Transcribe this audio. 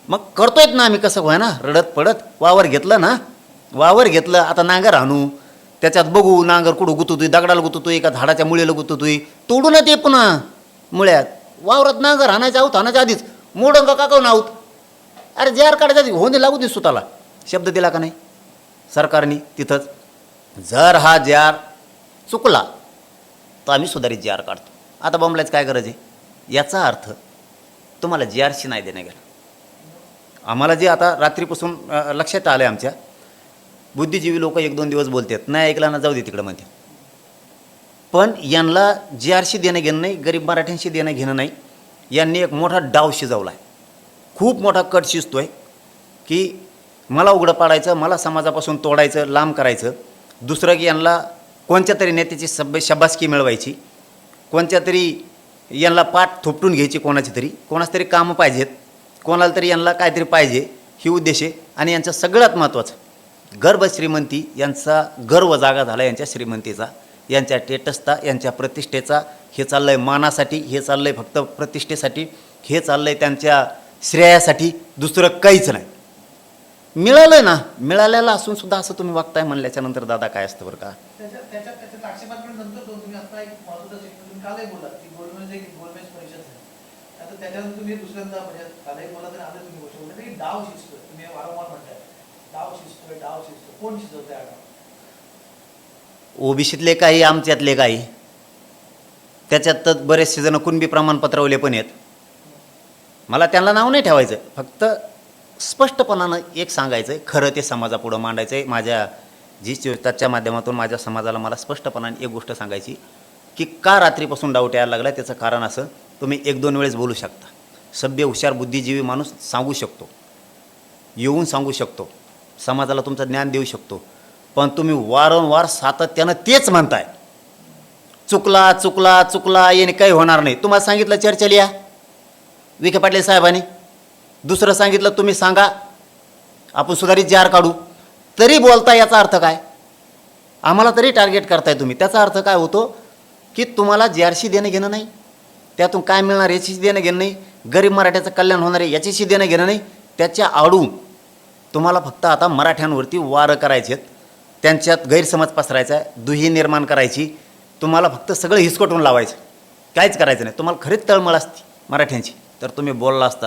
मग करतोयत ना आम्ही, कसं व्हाय ना, रडत पडत वावर घेतलं ना, वावर घेतलं, आता नांगर आणू, त्याच्यात बघू नांगर कुठं गुततोय, दगडाला गुततोय का झाडाच्या मुळेला गुततोय, तोडू ना ते पुन्हा मुळ्यात. वावरात नांगर आणायच्या आहोत, आणायच्या आधीच मोडंग का काऊन आहोत. अरे जे आर काढायच्या आधी होणे लागू दे स्वतःला. शब्द दिला का नाही सरकारने तिथंच. जर हा जे आर चुकला तर आम्ही सुधारित जे आर काढतो. आता बॉम्बलाच काय गरज आहे. याचा अर्थ तुम्हाला जे आरशी नाही देणं गेलं. आम्हाला जे आता रात्रीपासून लक्षात आलं आहे, आमच्या बुद्धिजीवी लोक 1-2 दिवस बोलतात, नाही ऐकला ना जाऊ दे तिकडं म्हणते. पण यांना जे आरशी देणं घेणं नाही, गरीब मराठ्यांशी देणं घेणं नाही. यांनी एक मोठा डाव शिजवला आहे, खूप मोठा कट शिजतो आहे की मला उघडं पाडायचं, मला समाजापासून तोडायचं, लांब करायचं. दुसरं की यांना कोणत्या तरी नेत्याची शबासकी मिळवायची, कोणत्या तरी यांना पाठ थोपटून घ्यायची, कोणाच तरी कामं पाहिजेत, कोणाला तरी यांना काहीतरी पाहिजे, ही उद्देश आहे. आणि यांचं सगळ्यात महत्त्वाचं गर्भ श्रीमंती, यांचा गर्व जागा झाला यांच्या श्रीमंतीचा, यांच्या टेटसचा, यांच्या प्रतिष्ठेचा. हे चाललं आहे मानासाठी, हे चाललं आहे फक्त प्रतिष्ठेसाठी, हे चाललं आहे त्यांच्या श्रेयासाठी, दुसरं काहीच नाही. मिळालं ना, मिळालेलं असून सुद्धा असं तुम्ही वागताय म्हणल्याच्यानंतर दादा काय असतं बरं का. त्याच्यात आक्षेपात पण नंतर तुम्ही आता एक महत्त्वाचं तुम्ही कालही बोललात की गोलमेज परिषद झाली. आता त्याच्यानंतर तुम्ही दुसऱ्यांदा म्हणजे कालही बोलला तर आता तुम्ही गोष्ट बोलता की डाव शिजतोय. तुम्ही वारंवार म्हणताय डाव शिजतोय. कोण शिजवतोय हा डाव? ओबीसीतले काही, आमच्यातले काही. त्याच्यात तर बरेचसे जण कुणबी प्रमाणपत्रवले पण आहेत. मला त्यांना नाव नाही ठेवायचं, फक्त स्पष्टपणानं एक सांगायचं आहे, खरं ते समाजापुढं मांडायचं आहे. माझ्या जी त्याच्या माध्यमातून माझ्या समाजाला मला स्पष्टपणाने एक गोष्ट सांगायची की का रात्रीपासून डाऊट यायला लागला. त्याचं कारण असं, तुम्ही 1-2 वेळेस बोलू शकता, सभ्य हुशार बुद्धिजीवी माणूस सांगू शकतो, येऊन सांगू शकतो, समाजाला तुमचं ज्ञान देऊ शकतो. पण तुम्ही वारंवार सातत्यानं तेच म्हणताय, चुकला चुकला चुकला, याने काही होणार नाही. तुम्हाला सांगितलं चर्चेला या विखे पाटील साहेबांनी, दुसरं सांगितलं तुम्ही सांगा आपण सुधारित जे आर काढू, तरी बोलता. याचा अर्थ काय, आम्हाला तरी टार्गेट करताय तुम्ही. त्याचा अर्थ काय होतो की तुम्हाला जे आरशी देणं घेणं नाही, त्यातून काय मिळणार याच्याशी देणं घेणं नाही, गरीब मराठ्याचं कल्याण होणार आहे याच्याशी देणं घेणं नाही. त्याच्या आडून तुम्हाला फक्त आता मराठ्यांवरती वारं करायचे आहेत, त्यांच्यात गैरसमज पसरायचा आहे, दुही निर्माण करायची. तुम्हाला फक्त सगळं हिसकटून लावायचं, काहीच करायचं नाही. तुम्हाला खरीच तळमळ असती मराठ्यांची तर तुम्ही बोलला असता.